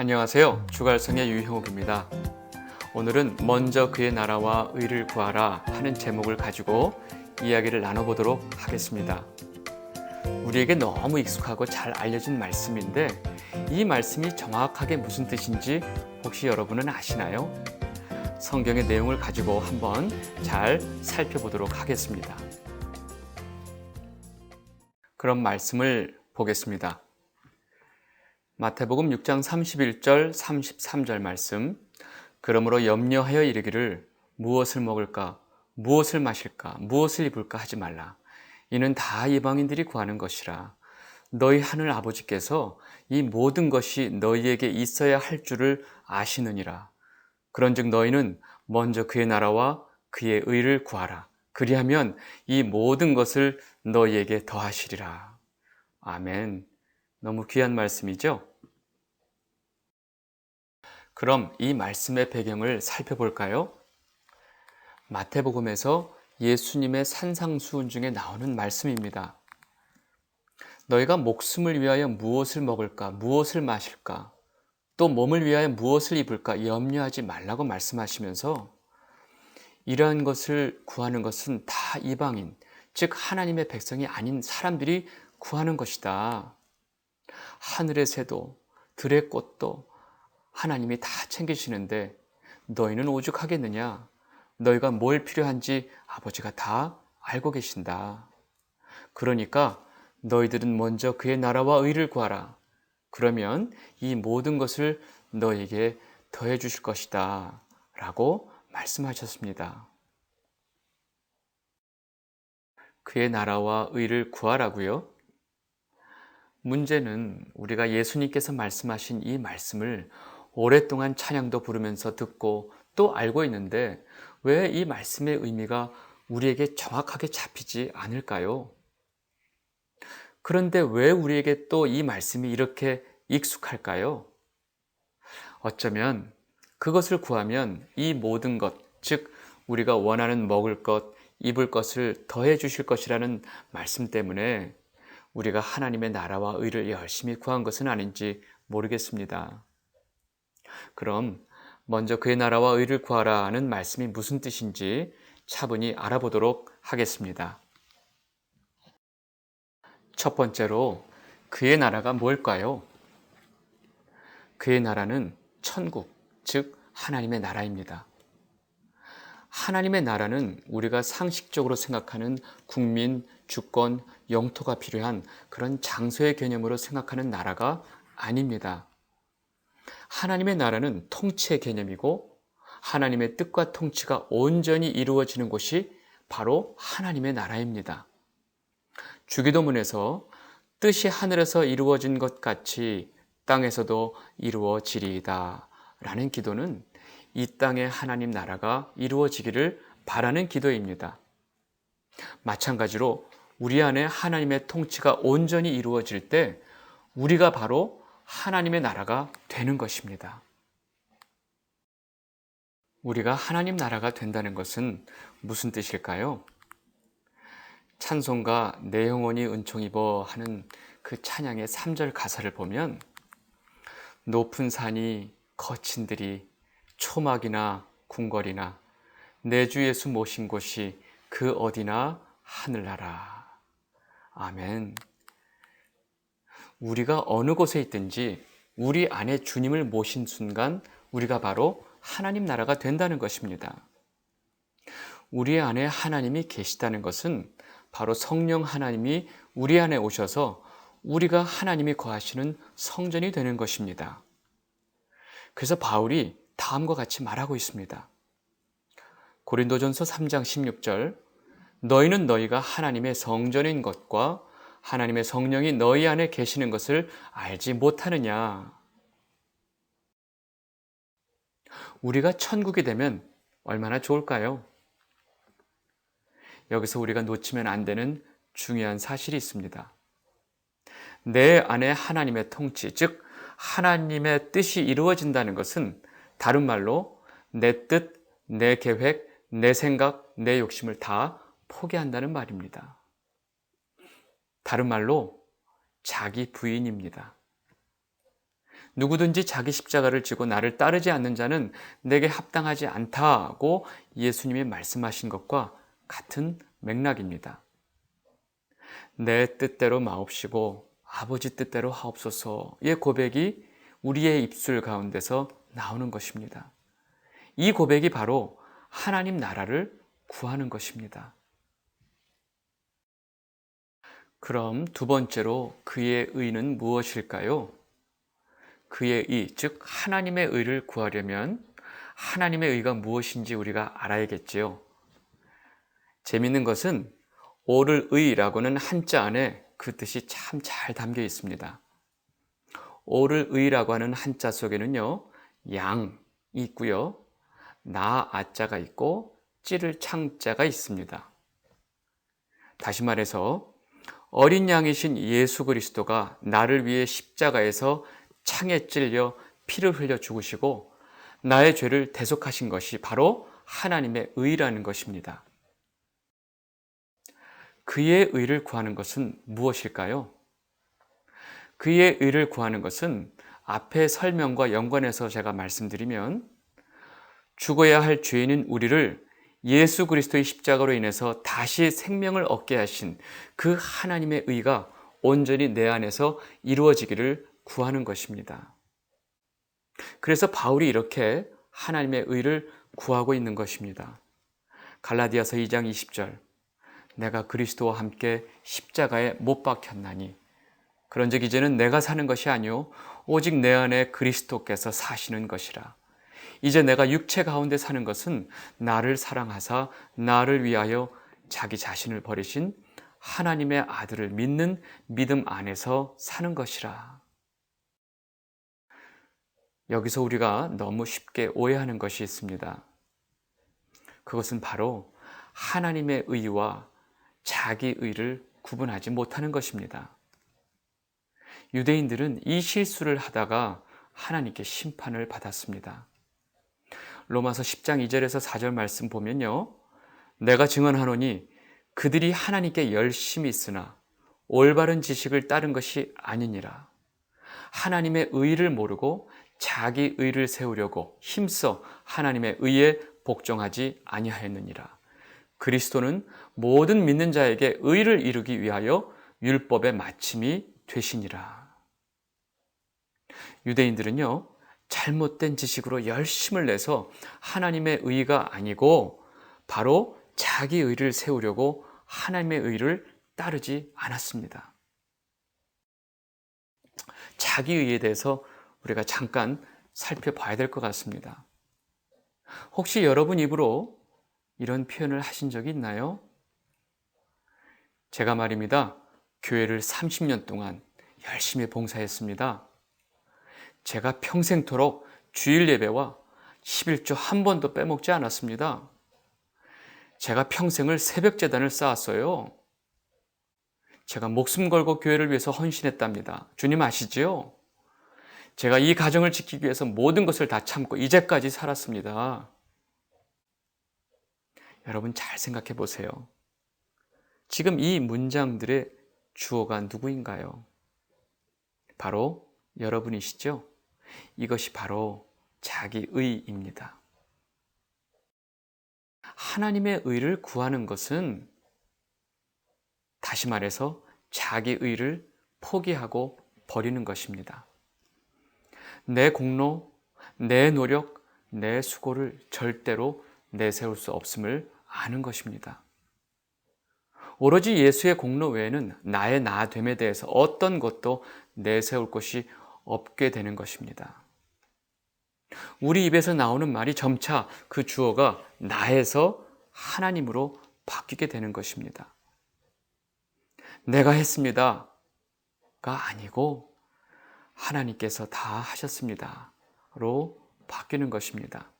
안녕하세요. 주갈성의 유형욱입니다. 오늘은 먼저 그의 나라와 의를 구하라 하는 제목을 가지고 이야기를 나눠보도록 하겠습니다. 우리에게 너무 익숙하고 잘 알려진 말씀인데 이 말씀이 정확하게 무슨 뜻인지 혹시 여러분은 아시나요? 성경의 내용을 가지고 한번 잘 살펴보도록 하겠습니다. 그럼 말씀을 보겠습니다. 마태복음 6장 31절 33절 말씀. 그러므로 염려하여 이르기를 무엇을 먹을까 무엇을 마실까 무엇을 입을까 하지 말라. 이는 다 이방인들이 구하는 것이라. 너희 하늘 아버지께서 이 모든 것이 너희에게 있어야 할 줄을 아시느니라. 그런즉 너희는 먼저 그의 나라와 그의 의를 구하라. 그리하면 이 모든 것을 너희에게 더하시리라. 아멘. 너무 귀한 말씀이죠? 그럼 이 말씀의 배경을 살펴볼까요? 마태복음에서 예수님의 산상수훈 중에 나오는 말씀입니다. 너희가 목숨을 위하여 무엇을 먹을까, 무엇을 마실까, 또 몸을 위하여 무엇을 입을까 염려하지 말라고 말씀하시면서 이러한 것을 구하는 것은 다 이방인, 즉 하나님의 백성이 아닌 사람들이 구하는 것이다. 하늘의 새도 들의 꽃도 하나님이 다 챙기시는데 너희는 오죽하겠느냐? 너희가 뭘 필요한지 아버지가 다 알고 계신다. 그러니까 너희들은 먼저 그의 나라와 의를 구하라. 그러면 이 모든 것을 너희에게 더해 주실 것이다. 라고 말씀하셨습니다. 그의 나라와 의를 구하라고요? 문제는 우리가 예수님께서 말씀하신 이 말씀을 오랫동안 찬양도 부르면서 듣고 또 알고 있는데 왜 이 말씀의 의미가 우리에게 정확하게 잡히지 않을까요? 그런데 왜 우리에게 또 이 말씀이 이렇게 익숙할까요? 어쩌면 그것을 구하면 이 모든 것, 즉 우리가 원하는 먹을 것, 입을 것을 더해 주실 것이라는 말씀 때문에 우리가 하나님의 나라와 의를 열심히 구한 것은 아닌지 모르겠습니다. 그럼 먼저 그의 나라와 의를 구하라 하는 말씀이 무슨 뜻인지 차분히 알아보도록 하겠습니다. 첫 번째로 그의 나라가 뭘까요? 그의 나라는 천국, 즉 하나님의 나라입니다. 하나님의 나라는 우리가 상식적으로 생각하는 국민, 주권, 영토가 필요한 그런 장소의 개념으로 생각하는 나라가 아닙니다. 하나님의 나라는 통치의 개념이고 하나님의 뜻과 통치가 온전히 이루어지는 곳이 바로 하나님의 나라입니다. 주기도문에서 뜻이 하늘에서 이루어진 것 같이 땅에서도 이루어지리이다 라는 기도는 이 땅의 하나님 나라가 이루어지기를 바라는 기도입니다. 마찬가지로 우리 안에 하나님의 통치가 온전히 이루어질 때 우리가 바로 하나님의 나라가 되는 것입니다. 우리가 하나님 나라가 된다는 것은 무슨 뜻일까요? 찬송가 내 영혼이 은총 입어 하는 그 찬양의 3절 가사를 보면 높은 산이 거친 들이 초막이나 궁궐이나 내 주 예수 모신 곳이 그 어디나 하늘나라. 아멘. 우리가 어느 곳에 있든지 우리 안에 주님을 모신 순간 우리가 바로 하나님 나라가 된다는 것입니다. 우리 안에 하나님이 계시다는 것은 바로 성령 하나님이 우리 안에 오셔서 우리가 하나님이 거하시는 성전이 되는 것입니다. 그래서 바울이 다음과 같이 말하고 있습니다. 고린도전서 3장 16절 너희는 너희가 하나님의 성전인 것과 하나님의 성령이 너희 안에 계시는 것을 알지 못하느냐. 우리가 천국이 되면 얼마나 좋을까요? 여기서 우리가 놓치면 안 되는 중요한 사실이 있습니다. 내 안에 하나님의 통치, 즉 하나님의 뜻이 이루어진다는 것은 다른 말로 내 뜻, 내 계획, 내 생각, 내 욕심을 다 포기한다는 말입니다. 다른 말로 자기 부인입니다. 누구든지 자기 십자가를 지고 나를 따르지 않는 자는 내게 합당하지 않다고 예수님이 말씀하신 것과 같은 맥락입니다. 내 뜻대로 마옵시고 아버지 뜻대로 하옵소서의 고백이 우리의 입술 가운데서 나오는 것입니다. 이 고백이 바로 하나님 나라를 구하는 것입니다. 그럼 두 번째로 그의 의는 무엇일까요? 그의 의, 즉 하나님의 의를 구하려면 하나님의 의가 무엇인지 우리가 알아야겠지요. 재밌는 것은 오를 의라고는 한자 안에 그 뜻이 참 잘 담겨 있습니다. 오를 의라고 하는 한자 속에는요, 양이 있고요, 나 아자가 있고 찌를 창자가 있습니다. 다시 말해서 어린 양이신 예수 그리스도가 나를 위해 십자가에서 창에 찔려 피를 흘려 죽으시고 나의 죄를 대속하신 것이 바로 하나님의 의라는 것입니다. 그의 의를 구하는 것은 무엇일까요? 그의 의를 구하는 것은 앞의 설명과 연관해서 제가 말씀드리면 죽어야 할 죄인인 우리를 예수 그리스도의 십자가로 인해서 다시 생명을 얻게 하신 그 하나님의 의가 온전히 내 안에서 이루어지기를 구하는 것입니다. 그래서 바울이 이렇게 하나님의 의를 구하고 있는 것입니다. 갈라디아서 2장 20절, 내가 그리스도와 함께 십자가에 못 박혔나니 그런즉 이제는 내가 사는 것이 아니요 오직 내 안에 그리스도께서 사시는 것이라. 이제 내가 육체 가운데 사는 것은 나를 사랑하사 나를 위하여 자기 자신을 버리신 하나님의 아들을 믿는 믿음 안에서 사는 것이라. 여기서 우리가 너무 쉽게 오해하는 것이 있습니다. 그것은 바로 하나님의 의와 자기 의를 구분하지 못하는 것입니다. 유대인들은 이 실수를 하다가 하나님께 심판을 받았습니다. 로마서 10장 2절에서 4절 말씀 보면요, 내가 증언하노니 그들이 하나님께 열심히 있으나 올바른 지식을 따른 것이 아니니라. 하나님의 의를 모르고 자기 의를 세우려고 힘써 하나님의 의에 복종하지 아니하였느니라. 그리스도는 모든 믿는 자에게 의를 이루기 위하여 율법의 마침이 되시니라. 유대인들은요, 잘못된 지식으로 열심을 내서 하나님의 의가 아니고 바로 자기 의를 세우려고 하나님의 의를 따르지 않았습니다. 자기 의에 대해서 우리가 잠깐 살펴봐야 될 것 같습니다. 혹시 여러분 입으로 이런 표현을 하신 적이 있나요? 제가 말입니다. 교회를 30년 동안 열심히 봉사했습니다. 제가 평생토록 주일 예배와 11조 한 번도 빼먹지 않았습니다. 제가 평생을 새벽 제단을 쌓았어요. 제가 목숨 걸고 교회를 위해서 헌신했답니다. 주님 아시지요? 제가 이 가정을 지키기 위해서 모든 것을 다 참고 이제까지 살았습니다. 여러분 잘 생각해 보세요. 지금 이 문장들의 주어가 누구인가요? 바로 여러분이시죠? 이것이 바로 자기의입니다. 하나님의 의를 구하는 것은 다시 말해서 자기의를 포기하고 버리는 것입니다. 내 공로, 내 노력, 내 수고를 절대로 내세울 수 없음을 아는 것입니다. 오로지 예수의 공로 외에는 나의 나됨에 대해서 어떤 것도 내세울 것이 없게 되는 것입니다. 우리 입에서 나오는 말이 점차 그 주어가 나에서 하나님으로 바뀌게 되는 것입니다. 내가 했습니다가 아니고 하나님께서 다 하셨습니다로 바뀌는 것입니다.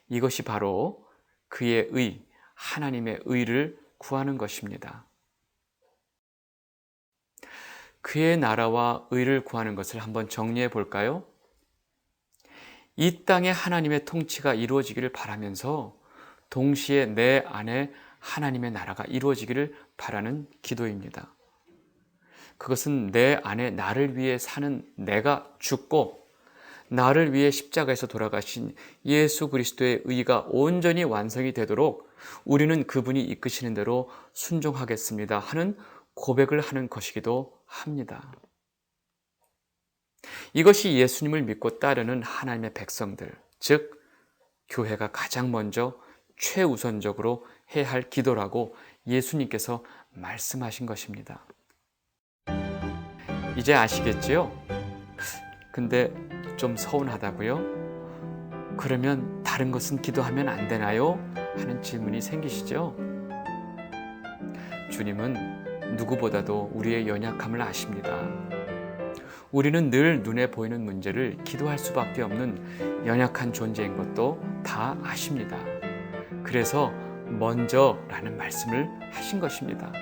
이것이 바로 그의 의, 하나님의 의를 구하는 것입니다. 그의 나라와 의를 구하는 것을 한번 정리해 볼까요? 이 땅에 하나님의 통치가 이루어지기를 바라면서 동시에 내 안에 하나님의 나라가 이루어지기를 바라는 기도입니다. 그것은 내 안에 나를 위해 사는 내가 죽고 나를 위해 십자가에서 돌아가신 예수 그리스도의 의가 온전히 완성이 되도록 우리는 그분이 이끄시는 대로 순종하겠습니다 하는 고백을 하는 것이기도 합니다. 이것이 예수님을 믿고 따르는 하나님의 백성들, 즉 교회가 가장 먼저 최우선적으로 해야 할 기도라고 예수님께서 말씀하신 것입니다. 이제 아시겠지요? 근데 좀 서운하다고요? 그러면 다른 것은 기도하면 안 되나요? 하는 질문이 생기시죠? 주님은 누구보다도 우리의 연약함을 아십니다. 우리는 늘 눈에 보이는 문제를 기도할 수밖에 없는 연약한 존재인 것도 다 아십니다. 그래서 먼저라는 말씀을 하신 것입니다.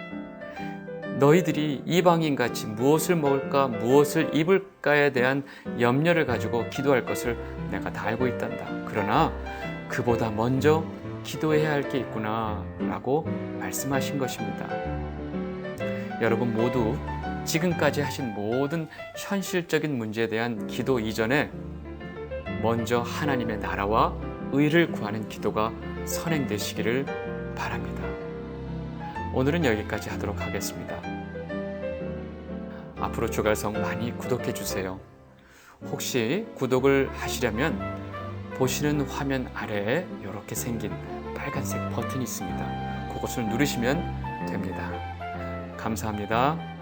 너희들이 이방인같이 무엇을 먹을까 무엇을 입을까에 대한 염려를 가지고 기도할 것을 내가 다 알고 있단다. 그러나 그보다 먼저 기도해야 할 게 있구나 라고 말씀하신 것입니다. 여러분 모두 지금까지 하신 모든 현실적인 문제에 대한 기도 이전에 먼저 하나님의 나라와 의를 구하는 기도가 선행되시기를 바랍니다. 오늘은 여기까지 하도록 하겠습니다. 앞으로 주갈성 많이 구독해 주세요. 혹시 구독을 하시려면 보시는 화면 아래에 이렇게 생긴 빨간색 버튼이 있습니다. 그것을 누르시면 됩니다. 감사합니다.